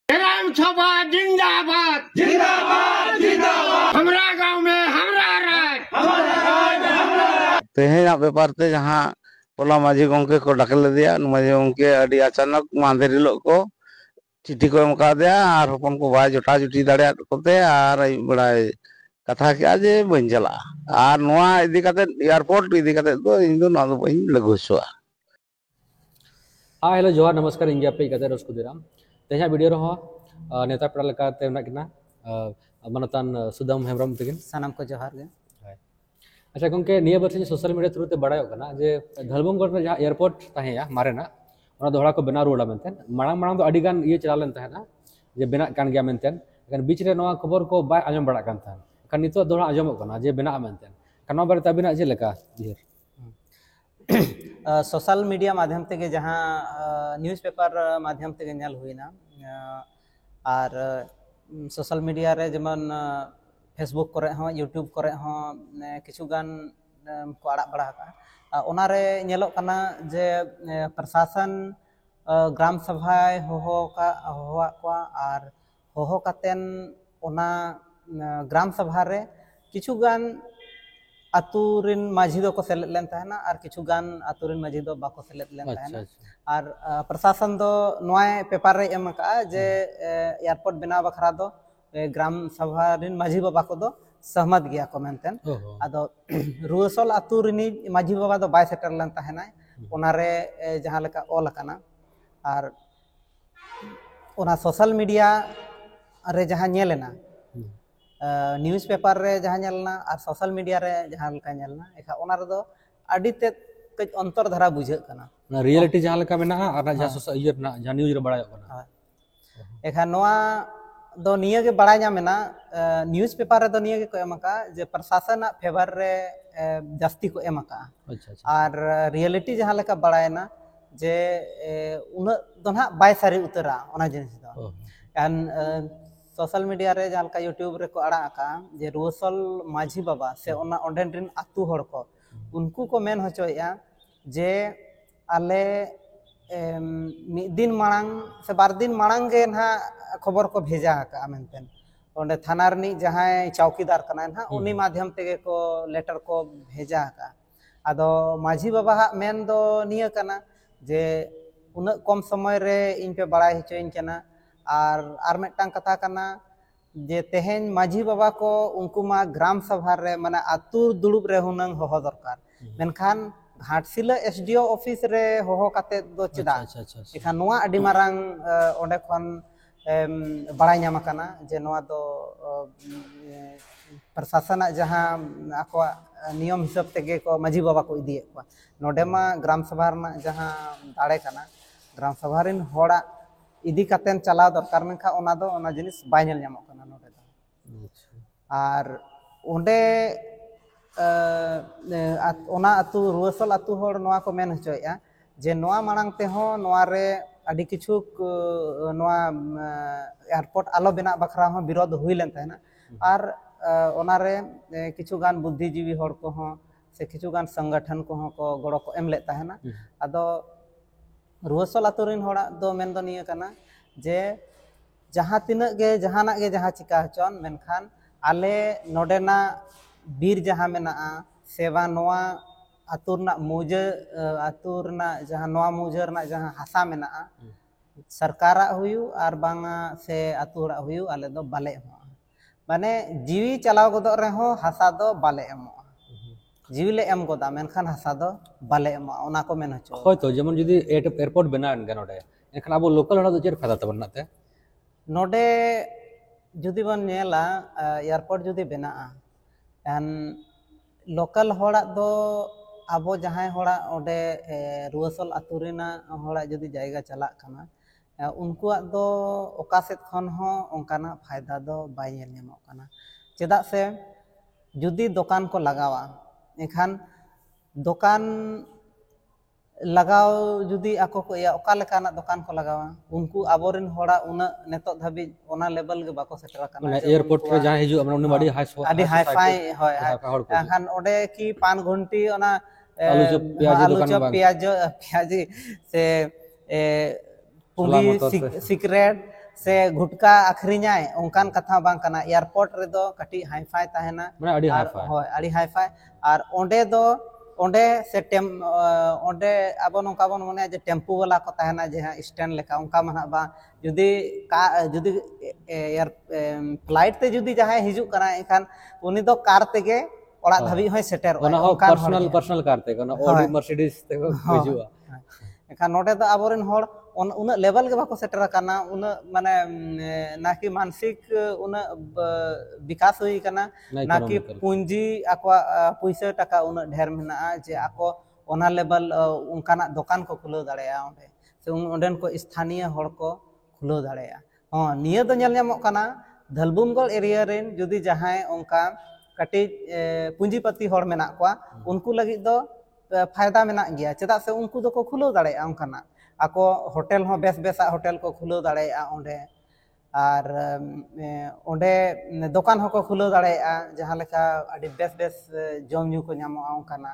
ग्राम सभा जिंदाबाद जिंदाबाद जिंदाबाद। हमारा गांव में हमारा राज। तेहेना व्यापार ते जहाँ पोला माझी गंके को डाकल दिया माझी गंके अड़ी अचानक मांदेर हिलोग को चिट्ठी को एम कादिया और हपन को बाय जोटा जुटी दाड़े कोते और आई बड़ा कथा के आज बन चला और नोआ इदी काते एयरपोर्ट इदी काते दो इन दो ना दो बइन लगुसवा। हेलो जोहार नमस्कार इंगे पे कते रसकु दिराम तेहा वीडियो रहो नेता पेड़ा लेकाते ना किना मनतान सुदाम हेमरम तकिन सानाम को जोहार गे। अच्छा गंके निया बरसे सोशल मीडिया थ्रू ते बड़ायो कना जे धलबमगढ़ में जहाँ एयरपोर्ट तहेया मारेना ओना दोहरा को बना रोड़ा मेनतेन मांग मांग तो अडिगान ये चला लेन तहेना जे बेना कान गया मेनतेन एखन बीच रे नोआ खबर को बाय आजम बड़ा कान तहन एखन नितो दोहरा आजमक कना जे बेना मेनतेन कनो बारे तबिना जे लेका ढेर सोशल मीडिया माध्यम ते जहाँ न्यूज़ पेपर माध्यम ते नेल हुईना और सोशल मीडिया रे जमन फेसबुक करे हो यूट्यूब करे हो किछु गान को आड़ा बड़ा का ओना रे नेलो कना जे प्रशासन ग्राम सभा होहो को और होहो कातेन ओना ग्राम सभा रे किछु गान आतुरिन माझी दो को सेलेद लेन तहना और किछु गान आतुरिन माझी दो बाको सेलेद लेन तहना और प्रशासन दो नोए पेपर रे एम का जे एयरपोर्ट बिना बखरा दो ग्राम सभा रिन माझी बाबा को दो सहमत गया को मेनतेन आदो रुसल आतुरिनी माझी बाबा दो बाय सेटर लेन तहना ओना रे जहां लेका ऑल कना और ओना सोशल मीडिया रे जहां नेलेना न्यूज़ पेपर रे जहाँ नेलना और सोशल मीडिया रे जहाँ लका नेलना एखा ओना रे दो अडी ते कज अंतर धारा बुझे कना रियलिटी जहाँ लका मेना और जहाँ सोशल इयर ना जहाँ न्यूज़ रे बड़ायो कना एखा नोआ दो निये के बड़ा जामेना न्यूज़ पेपर रे दो निये के को एमका जे प्रशासन फेवर रे जास्ती को एमका और रियलिटी जहाँ लका बड़ायना जे उन दो ना बाय सारी उतरा ओना जिनिस दो एन सोशल मीडिया रे जहाँ का यूट्यूब रे को आड़ा का जे रुसल माझी बाबा से ओना ओंडेन रिन आतु हड़ को उनको को मेन होचोया जे आले मिद दिन मांग से बार दिन मांग गे ना खबर को भेजा का मेनतेन ओंडे थाना रनी जहाँ चौकीदार कना ना उनी माध्यम तेगे को लेटर को भेजा का आदो माझी बाबा मेन दो निया कना जे उन कम समय रे इन पे बड़ा हिचोइन कना और मिट्टांग कथा कना जे तेहेन माझी बाबा को उनको मा ग्राम सभा रे माने आतु दुड़ुब रे हुनंग होहो दरकार मेनखान घाटसिला एसडीओ ऑफिस रे होहो काते दो चेदा एखान नोआ अडी मारांग ओंडे खन बड़ाय ᱧᱟᱢ कना जे नोआ दो प्रशासन जहां आको नियम हिसाब तेगे को माझी बाबा को इदिए को नोडे मा ग्राम सभा रना जहां दाड़े कना ग्राम सभा रिन होड़ा इदी कातेन चला दरकार मेनखा ओना दो ओना जिनिस बाय नेल ᱧᱟᱢᱚᱜ कना नोडे दो और ओंडे ओना अतु रुसल अतु होड़ नोआ को मेन हचोया जे नोआ मांग ते हो नोआ रे अडी किछु नोआ एयरपोर्ट आलो बिना बखरा हो विरोध हुई लेन तहना और ओना रे किछु गान बुद्धिजीवी होड़ को हो से किछु गान संगठन को हो को गड़ो को एम ले तहना आदो रुसल आतुरिन होड़ा दो मेन दो निया कना जे जहाँ तिना गे जहाना गे जहाँ चिका हचन मेनखान आले नोडेना बीर जहाँ मेना सेवा नोआ आतुरना मुजे आतुरना जहाँ नोआ मुजरना जहाँ हसा मेना सरकारा हुयु और बांगा से आतुरा हुयु आले दो बाले हो माने जीवी चलाव गदो रे हो हसा दो बाले एमो जीवी ले एम गोदा मेनखान हसा दो बाले एमो ओना को मेन हचो होय तो जेमन जुदी एयरपोर्ट बनान गे नोडे एखन आबो लोकल हड़ा दो चेर फायदा तबन नाते नोडे जुदी बन नेला एयरपोर्ट जुदी बना एन लोकल हड़ा दो आबो जहां हड़ा ओडे रुसल आतुरिना हड़ा जुदी जायगा चला कना उनको दो ओका सेत खन हो ओंकाना फायदा दो बाय नेल ᱧᱟᱢᱚᱜ कना चेदा से जुदी दुकान को लगावा एखान दुकान लगाव जुदी आको को या ओका लेकाना दुकान को लगावा उनको आबोरिन होड़ा उना नेतो धाबी ओना लेवल गे बाको सेटर कना एयरपोर्ट रे जहां हिजु हमन उनी बड़ी हाई फाई होय एखान ओडे की 5 घंटी ओना आलू चप प्याजी से पुली सिगरेट से गुटका आखरिኛय ओंकान कथा बांग कना एयरपोर्ट रे दो कटी हाईफाई ताहेना माने अडी हाईफाई होय अडी हाईफाई और ओंडे दो ओंडे से ओंडे अब नोंका बन मने जे टेम्पू वाला को ताहेना जे स्टैंड लेका ओंका माना बा जुदी एयर फ्लाइट ते जुदी जहां हिजू कना एखान उनी दो कार तेगे ओड़ा धाबी होय सेटर पर्सनल कार ते कना ऑडी मर्सिडीज ते हिजुआ एखान नोडे दो आबोरेन होड़ उन लेवल के बाको सेटर करना उन माने ना कि मानसिक उन विकास हुई करना ना कि पूंजी आको पैसा टका उन ढेर मेना जे आको ओना लेवल उनकाना दुकान को खुलो दाड़ेया ओंडे से ओंडेन को स्थानीय हड़ को खुलो दाड़ेया हां निया दो नेल ᱧᱟᱢᱚᱜ कना धलबुमगढ़ एरिया रेन जुदी जहां ओंका कटी पूंजीपति हड़ मेना को उनको लगी दो फायदा मेना गया चेदा से उनको दो को खुलो दाड़ेया ओंकाना आको होटल हो बेस बेसा होटल को खुलो दाड़ेया ओंडे और ओंडे दुकान हो को खुलो दाड़ेया जहां लेका अडी बेस बेस जम न्यू को ᱧᱟᱢᱚᱜᱼᱟ ओंकाना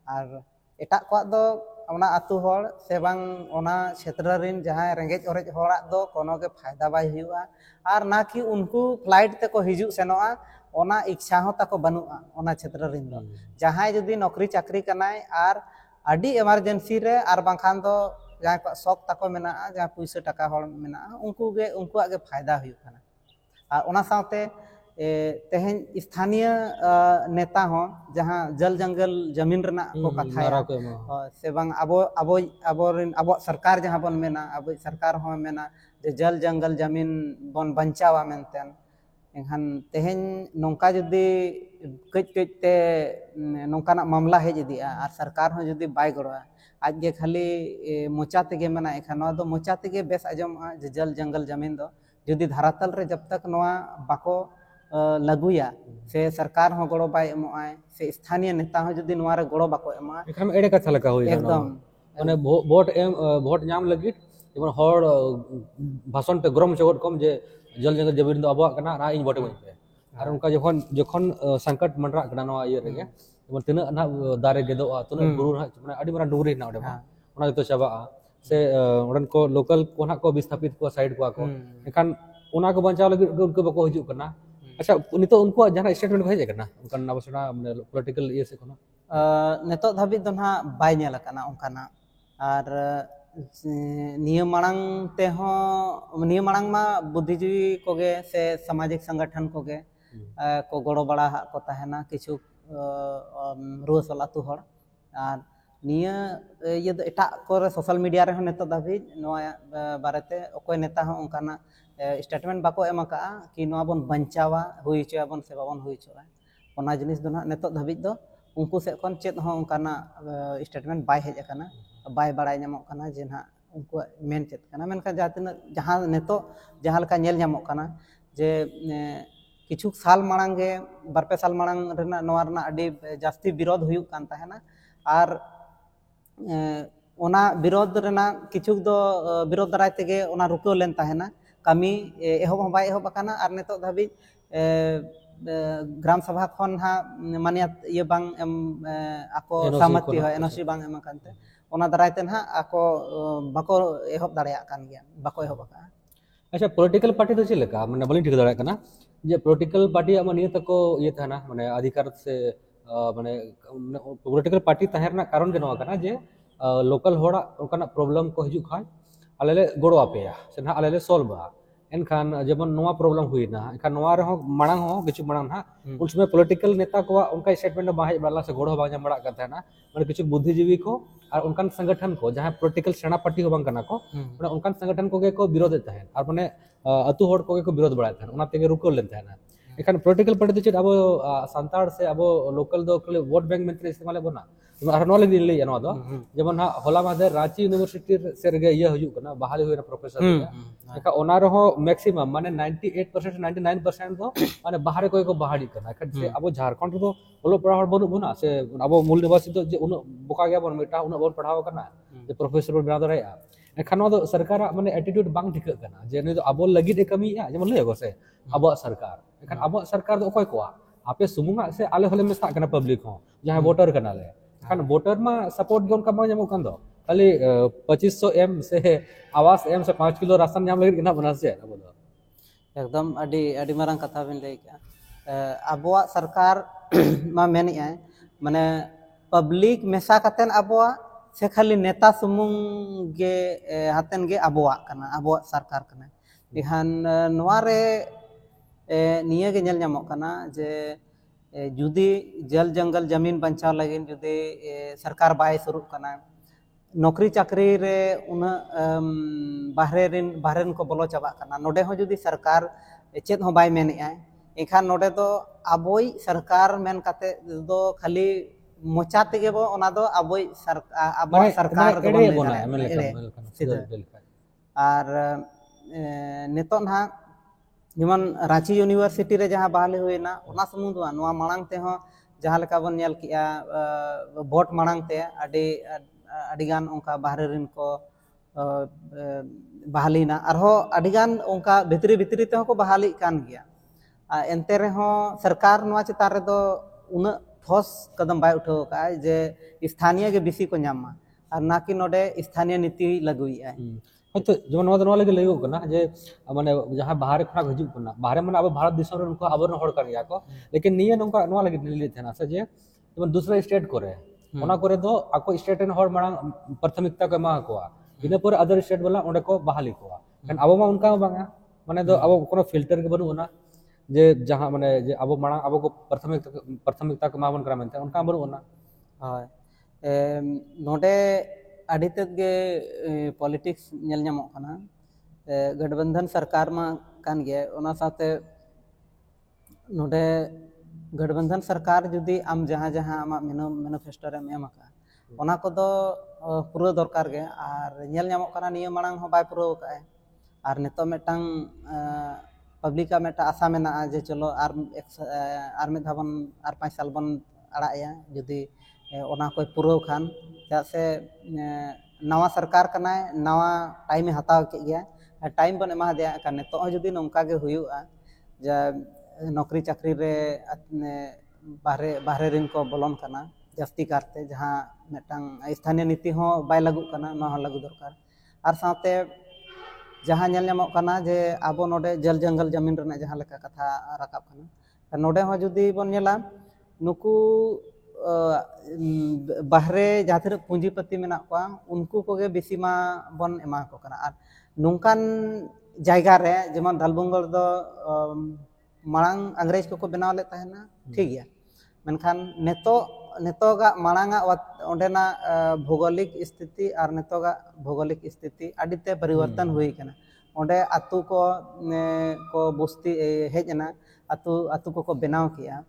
और एटा को दो ओना आतु हड़ से बांग ओना क्षेत्र रिन जहां रेंगेज ओरेज हड़ा दो कोनो के फायदा बाय हुआ और ना कि उनको फ्लाइट ते को हिजू सेनोआ ओना इच्छा हो ताको बनुआ ओना क्षेत्र रिन दो जहां जुदी नौकरी चाकरी कनाय और अडी इमरजेंसी रे और बांखान दो जहां को शौक ताको मेना जहां पैसा टका हड़ मेना उनको के फायदा हुई कना और ओना साथे तेहन स्थानीय नेता हो जहां जल जंगल जमीन रना को कथाया से बांग अब सरकार जहां बन मेना अब सरकार हो मेना जे जल जंगल जमीन बन बंचावा मेनतेन एखान तेहन नोंका जुदी कच ते नोंकाना मामला हेज इदिया और सरकार हो जुदी बाय गड़वा आज के खाली मोचा तेगे मेना एखान दो मोचा तेगे बेस आजमा जे जल जंगल जमीन दो जुदी धरातल रे जब तक नोआ बाको लगुया से सरकार हो गड़ो बाय एमोआय से स्थानीय नेता हो जुदी नोआ रे गड़ो बाको एमा एखान एडे कथा लका होई एकदम माने वोट नाम लगित जेमन हर भाषण पे गरम चोट कम जे जल जंगल जमीन दो अबवा कना ना इन वोट में पे और उनका जखन संकट मंडरा कना नोआ इयर रे जेमन तिना ना दारे गेदोआ तुना बुरु ना माने अडी मारा डुंगरी ना ओडे ओना जतो चाबा से ओडन को लोकल को ना को विस्थापित को साइड को एखान ओना को बंचाव लगी उनको बको हिजु कना अच्छा नितो उनको जहां स्टेटमेंट को हेज कना उनका नबसना माने पॉलिटिकल ये से कोना नेतो धाबी दो ना बाय नेल कना उनकाना और नियम मांग ते हो नियम मांग मा बुद्धिजीवी कोगे से सामाजिक संगठन कोगे को गड़ो बड़ा को ताहेना किछु रुसला तु हड़ और निया ये एटा को सोशल मीडिया रे नेतो धाबी नोआ बारेते ओकोय नेता हो उनकाना स्टेटमेंट बाको एमका कि नोआ बन बंचावा हुई चो बन से बाबन हुई चो ओना जिनिस दो ना नेतो धाबी दो उनको से कोन चेत हो उनकाना स्टेटमेंट बाय हेज कना बाय बड़ाय ᱧᱟᱢᱚᱜ कना जे ना उनको मेन चेत कना मेनका जहां नेतो जहां लका नेल ᱧᱟᱢᱚᱜ कना जे किछु साल मांग गे बारपे साल मांग रेना नोआ रना अडी जास्ती विरोध हुई कान ताहेना और ओना विरोध रेना किछु दो विरोध दाराय तेगे ओना रुको लेन ताहेना कमी एहब बाय एहब कना और नेतो धाबी ग्राम सभा खन हा मानिया ये बांग आको सहमति है एनओसी बांग एम कानते ओना दारायते ना आको बाको एहब दाड़ाया कान गया बाको एहब का अच्छा पॉलिटिकल पार्टी तो चलेका माने बलिन ठीक दाड़ा कना जे पॉलिटिकल पार्टी अमा निय तको ये थाना माने अधिकार से माने पॉलिटिकल पार्टी ताहेरना कारण जे नवा कना जे लोकल होड़ा ओकना प्रॉब्लम को हिजु खान आलेले गोड़ो आपेया से ना आलेले सॉल्व बा एनखान जेमन नोआ प्रॉब्लम हुईना एनखान नोआ रे हो मांग हो किछु मांग ना उन समय पॉलिटिकल नेता को उनका स्टेटमेंट बाहे बला से गोड़ो बांग बड़ा करता है ना माने किछु बुद्धिजीवी को और उनका संगठन को जहां पॉलिटिकल सेना पार्टी हो बांग कना को माने उनका संगठन को के को विरोध देता है और माने अतु होड़ को के विरोध बढ़ाता है उना तेगे रुको लेता है ना एखान पॉलिटिकल पार्टी तो अब सांताड़ से अब लोकल दो वोट बैंक में इस्तेमाल बना और नो लगी ले नवा दो जेमन हा होला मादे रांची यूनिवर्सिटी से रगे ये हुजु कना बहाली होइना प्रोफेसर एका ओना रहो मैक्सिमम माने 98% 99% दो माने बाहर कोई को बहाड़ी कना से अब झारखंड दो ओलो पढ़ा बनु बुना से अब मूल निवासी तो जे उन बोका गया बन मेटा उन बोल पढ़ाव कना जे प्रोफेसर बन बना दरे एखान दो सरकार माने एटीट्यूड बांग ठीक कना जे ने अब लगी दे कमी जेमन ले गो से अब सरकार एखान अब सरकार दो कोई को आपे सुमुंगा से आले होले मेसा कना पब्लिक हो जहां वोटर कना ले खान वोटर मा सपोर्ट जोन का मांग जमो कान दो खाली 2500 एम से आवास एम से 5 किलो राशन नाम लगे ना बना से अब दो एकदम अडी मारंग कथा बिन लई का अबुआ सरकार मा मेन आय माने पब्लिक मेसा कतेन अबुआ से खाली नेता सुमुंग गे हातेन गे अबुआ कना अबुआ सरकार कना इहान नोआ रे निया गे नेल नामो कना जे जुदी जल जंगल जमीन बंचाव लगिन जुदी सरकार बाय शुरू कना नौकरी चाकरी रे उना बाहरेन को बोलो चाबा कना नोडे हो जुदी सरकार चेत हो बाय मेन आय एखान नोडे दो अबोई सरकार मेन कते दो खाली मोचा तेगे बो ओना दो अबोई सरकार के बो बोना और नितो ना जेमन रांची यूनिवर्सिटी रे जहां बहाली हुईना ओना सुमुंग दो नोआ मांग ते हो जहां लेका बन नेल किया वोट मांग ते अडिगान उनका बाहरे रिन को बहालीना अरहो अडिगान उनका भितरी ते को बहाली कान गया एनते रे हो सरकार नोआ चितार रे दो उना ठोस कदम बाय उठाव का जे स्थानीय के बिसी को नामा और ना कि नोडे स्थानीय नीति लगुई है तो जेमन नोआ नोआ लगे लइगो कना जे माने जहां बाहर खना हजू कना बाहर माने अब भारत देश रे उनको आबर हड़ कर गया को लेकिन निये नोका नोआ लगे ले थेना से जे जेमन दूसरा स्टेट करे ओना करे दो आको स्टेट रेन हड़ मांग प्राथमिकता को मा को इना पर अदर स्टेट वाला ओंडे को बहाली को कन अब मा उनका बांगा माने दो अब कोनो फिल्टर के बनु ना जे जहां माने जे अब मांग अब को प्राथमिकता को मा बन करा मेनते उनका बनु ना हाय नोडे अड़ी तक गे पॉलिटिक्स नेल नामो कना गठबंधन सरकार मा कान गे ओना साथे नोडे गठबंधन सरकार जुदी आम जहां जहां आमा मैनिफेस्टो रे एमका ओना को दो पूरा दरकार गे और नेल नामो कना निया मांग हो बाय पूरा का और नितो मेटांग पब्लिक का मेटा आशा मेना जे चलो आर में धाबन आर 5 साल बन अड़ाया जुदी ओना कोई पूरा खान चा से नवा सरकार कना नवा टाइम हताव के गया टाइम बन एमा दिया का नितो जुदी नोंका गे हुयुआ जे नौकरी चाकरी रे बाहरे रिन को बोलन कना जास्ती करते जहां मेटांग स्थानीय नीति हो बाय लागू कना ना लागू दरकार और साथे जहां नेल नामो कना जे आबो नोडे जल जंगल जमीन रना जहां लेका कथा राकाब कना नोडे हो जुदी बन नेला नुकू बाहरे जहां पूंजीपति मेना को उनको कोगे बेसी मा बन एमा को कना और नोंकान जायगा रे जेमन धालबुंगल दो मांग अंग्रेज को बनाव ले तहना ठीक गया मेनखान नेतोगा मांगा ओंडेना भौगोलिक स्थिति और नेतोगा भौगोलिक स्थिति अडिते परिवर्तन हुई कना ओंडे आतु को बस्ती हेजना आतु को बनाव किया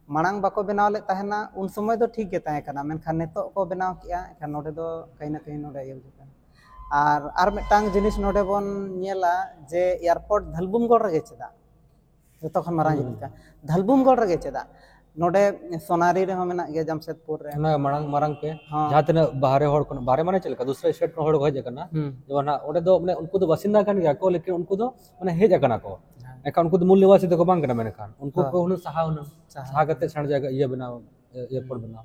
मांग बाको बनाव ले तहना उन समय दो ठीक गे तहे कना मेनखान नेतो को बनाव किया एखान नोडे दो कहीं ना कहीं नोडे ये और मिटांग जिनिस नोडे बन नेला जे एयरपोर्ट धलबुमगढ़ रे चेदा जो खन मारा जिनिस धलबुमगढ़ रे चेदा नोडे सोनारी रे हो मेना गे जमशेदपुर रे ना मारंग पे जहां तने बाहरे हड़ को बाहरे माने चलका दूसरा स्टेट को हड़ हज कना जवन ओडे दो माने उनको दो बासिंदा कन गया को लेकिन उनको दो माने हेज कना को एका उनको दो मूल निवासी तो को बांग कना मेने खान उनको को हुन सहा करते छण जाएगा ये बनाओ एयरपोर्ट बनाओ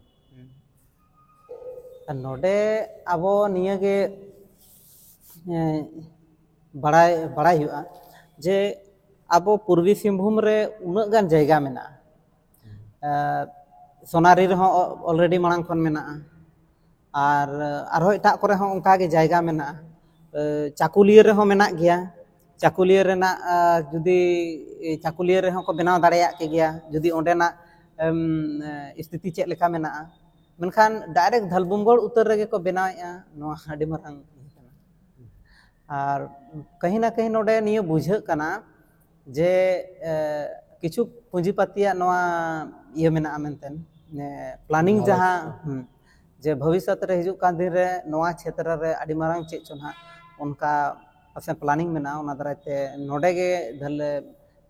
नोडे अबो निया गे बड़ाई हुआ जे अबो पूर्वी सिंहभूम रे उना गान जायगा मेना सोनारी रे हो ऑलरेडी मांग खन मेना और एटा करे हो उनका गे जायगा मेना चाकुलिया रे हो मेना गया चाकुलिया रे ना जुदी चाकुलिया रे हो को बनाव दाड़ेया के गया जुदी ओंडेना स्थिति चेक लेका मेना मेनखान डायरेक्ट धलबुमगढ़ उतर रे को बनाया नो अडी मारंग और कहीं ना कहीं नोडे नियो बुझे कना जे किछु पूंजीपतिया नोआ ये मेना मेनतेन प्लानिंग जहां जे भविष्य रे हिजु कान दिन रे नोआ क्षेत्र रे अडी मारंग चे चोना उनका पासे प्लानिंग मेना उना दराते नोडे गे धल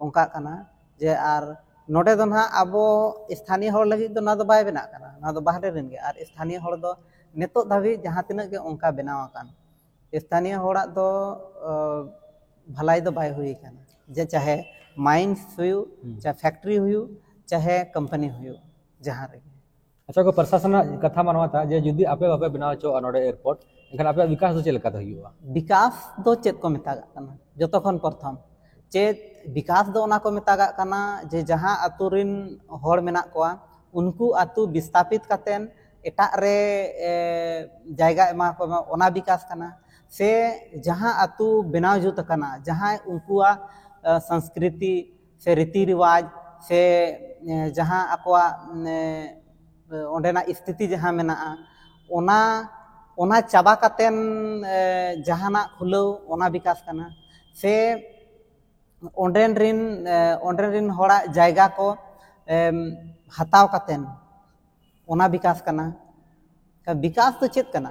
उनका कना जे आर नोडे दो ना अबो स्थानीय हड़ लगी दो ना दो बाय बना कना ना दो बाहरे रिन गे और स्थानीय हड़ दो नेतो धाबी जहां तिना गे उनका बनाव कान स्थानीय हड़ा दो भलाई दो बाय हुई कना जे चाहे माइंस हुयु चाहे फैक्ट्री हुयु चाहे कंपनी हुयु जहां रे अच्छा को प्रशासन कथा मानवा था जे जुदी आपे बापे बनाव चो नोडे एयरपोर्ट एखान आपे विकास दो चेल कथा हुआ विकास दो चेत को मेतागा कना जतो खन प्रथम चेत विकास दो ओना को मेतागा कना जे जहां अतु रिन होड़ मेना कोआ उनको अतु विस्थापित कतेन एटा रे जायगा एमा को ओना विकास कना से जहां अतु बनाव जुत कना जहां उनकुआ संस्कृति से रीति रिवाज से जहां अकवा ओंडेना स्थिति जहां मेना ओना ओना चाबा कतेन जहाना खुलो ओना विकास कना से ओंडेन रिन होड़ा जायगा को हताव कतेन ओना विकास कना का विकास तो चेत कना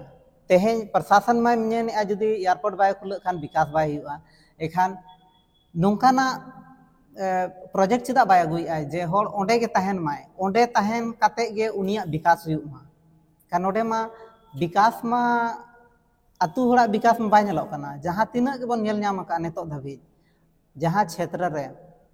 तेहें प्रशासन मा मेने जुदी एयरपोर्ट बाय खुले खान विकास बाय हुआ एखान नोंकाना प्रोजेक्ट चेदा बाय अगुई जे होड़ ओंडे के तहन माय ओंडे तहन कते गे उनिया विकास हुई मा का नोडे मा विकास मा अतु होड़ा विकास में बाय नेलो कना जहां तिना के बन नेल न्याम का नेतो धबी जहां क्षेत्र रे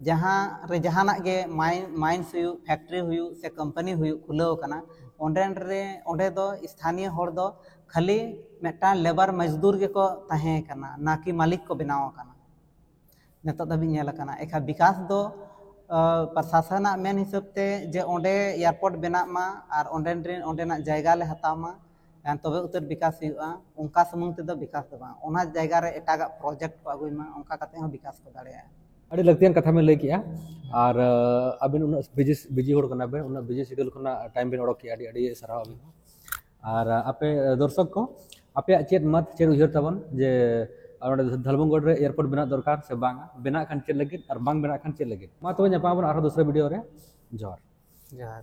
जहाना गे माइंस हुई फैक्ट्री हुई से कंपनी हुई खुलो कना ओंडे दो स्थानीय होड़ दो खाली मेटा लेबर मजदूर के को तहे कना ना कि मालिक को बनाव कना नेतो धबी नेल कना एखा विकास दो प्रशासन मेन हिसाब ते जे ओंडे एयरपोर्ट बना मा और ओंडेना जायगा ले हताव मा तबे उतर विकास हुआ उनका समूंग ते दो विकास दो बांग ओना जायगा रे एटागा प्रोजेक्ट को अगुई मा उनका कते हो विकास को दाड़े अड़ी लगतियान कथा में लई किया और अबिन उन बिजी होड़ कना बे उन बिजी शेड्यूल खना टाइम बिन ओडक किया अड़ी सराव अबिन और आपे दर्शक को आपे चेत मत चेर उहर तबन जे धलबुंगगढ़ रे एयरपोर्ट बना दरकार से बांगा बना खान चेत लगित और बांग बना खान चेत लगित मा तो ᱧᱟᱯᱟᱢ ᱵᱚᱱ ᱟᱨᱦᱚᱸ दूसरे वीडियो रे जोहार